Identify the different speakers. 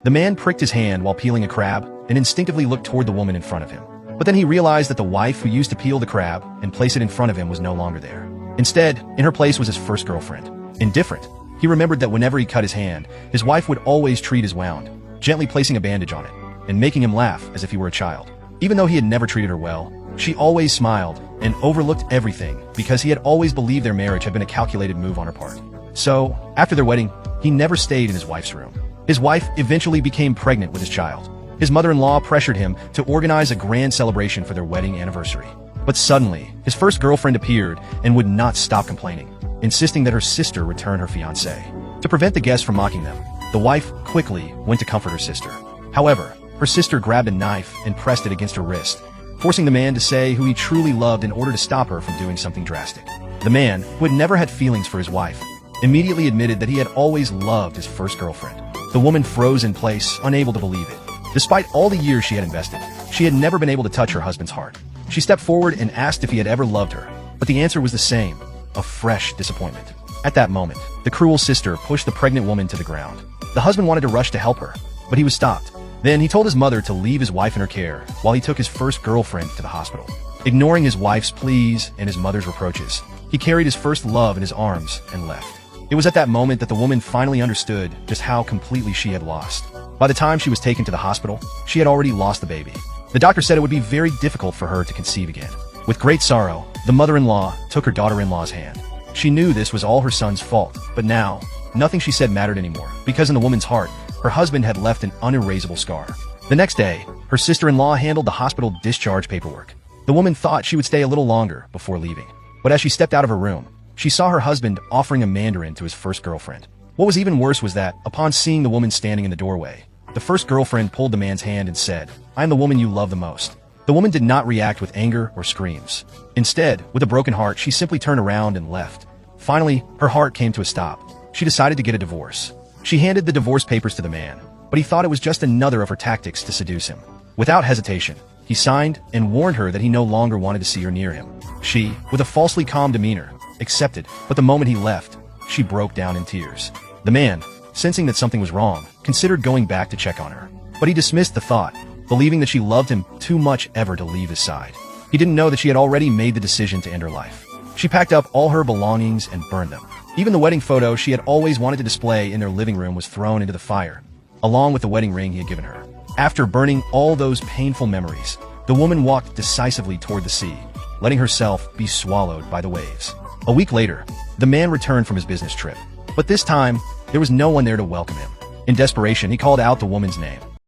Speaker 1: The man pricked his hand while peeling a crab and instinctively looked toward the woman in front of him. But then he realized that the wife who used to peel the crab and place it in front of him was no longer there. Instead, in her place was his first girlfriend. Indifferent, he remembered that whenever he cut his hand, his wife would always treat his wound, gently placing a bandage on it, and making him laugh as if he were a child. Even though he had never treated her well, she always smiled and overlooked everything because he had always believed their marriage had been a calculated move on her part. So, after their wedding, he never stayed in his wife's room. His wife eventually became pregnant with his child. His mother-in-law pressured him to organize a grand celebration for their wedding anniversary. But suddenly, his first girlfriend appeared and would not stop complaining, insisting that her sister return her fiancé. To prevent the guests from mocking them, the wife quickly went to comfort her sister. However, her sister grabbed a knife and pressed it against her wrist, forcing the man to say who he truly loved in order to stop her from doing something drastic. The man, who had never had feelings for his wife, immediately admitted that he had always loved his first girlfriend. The woman froze in place, unable to believe it. Despite all the years she had invested, she had never been able to touch her husband's heart. She stepped forward and asked if he had ever loved her, but the answer was the same, a fresh disappointment. At that moment, the cruel sister pushed the pregnant woman to the ground. The husband wanted to rush to help her, but he was stopped. Then he told his mother to leave his wife in her care while he took his first girlfriend to the hospital. Ignoring his wife's pleas and his mother's reproaches, he carried his first love in his arms and left. It was at that moment that the woman finally understood just how completely she had lost. By the time she was taken to the hospital, she had already lost the baby. The doctor said it would be very difficult for her to conceive again. With great sorrow, the mother-in-law took her daughter-in-law's hand. She knew this was all her son's fault, but now, nothing she said mattered anymore, because in the woman's heart, her husband had left an unerasable scar. The next day, her sister-in-law handled the hospital discharge paperwork. The woman thought she would stay a little longer before leaving. But as she stepped out of her room, she saw her husband offering a mandarin to his first girlfriend. What was even worse was that, upon seeing the woman standing in the doorway, the first girlfriend pulled the man's hand and said, "I am the woman you love the most." The woman did not react with anger or screams. Instead, with a broken heart, she simply turned around and left. Finally, her heart came to a stop. She decided to get a divorce. She handed the divorce papers to the man, but he thought it was just another of her tactics to seduce him. Without hesitation, he signed and warned her that he no longer wanted to see her near him. She, with a falsely calm demeanor, accepted, but the moment he left, she broke down in tears. The man, sensing that something was wrong, considered going back to check on her. But he dismissed the thought, believing that she loved him too much ever to leave his side. He didn't know that she had already made the decision to end her life. She packed up all her belongings and burned them. Even the wedding photo she had always wanted to display in their living room was thrown into the fire, along with the wedding ring he had given her. After burning all those painful memories, the woman walked decisively toward the sea, letting herself be swallowed by the waves. A week later, the man returned from his business trip, but this time, there was no one there to welcome him. In desperation, he called out the woman's name.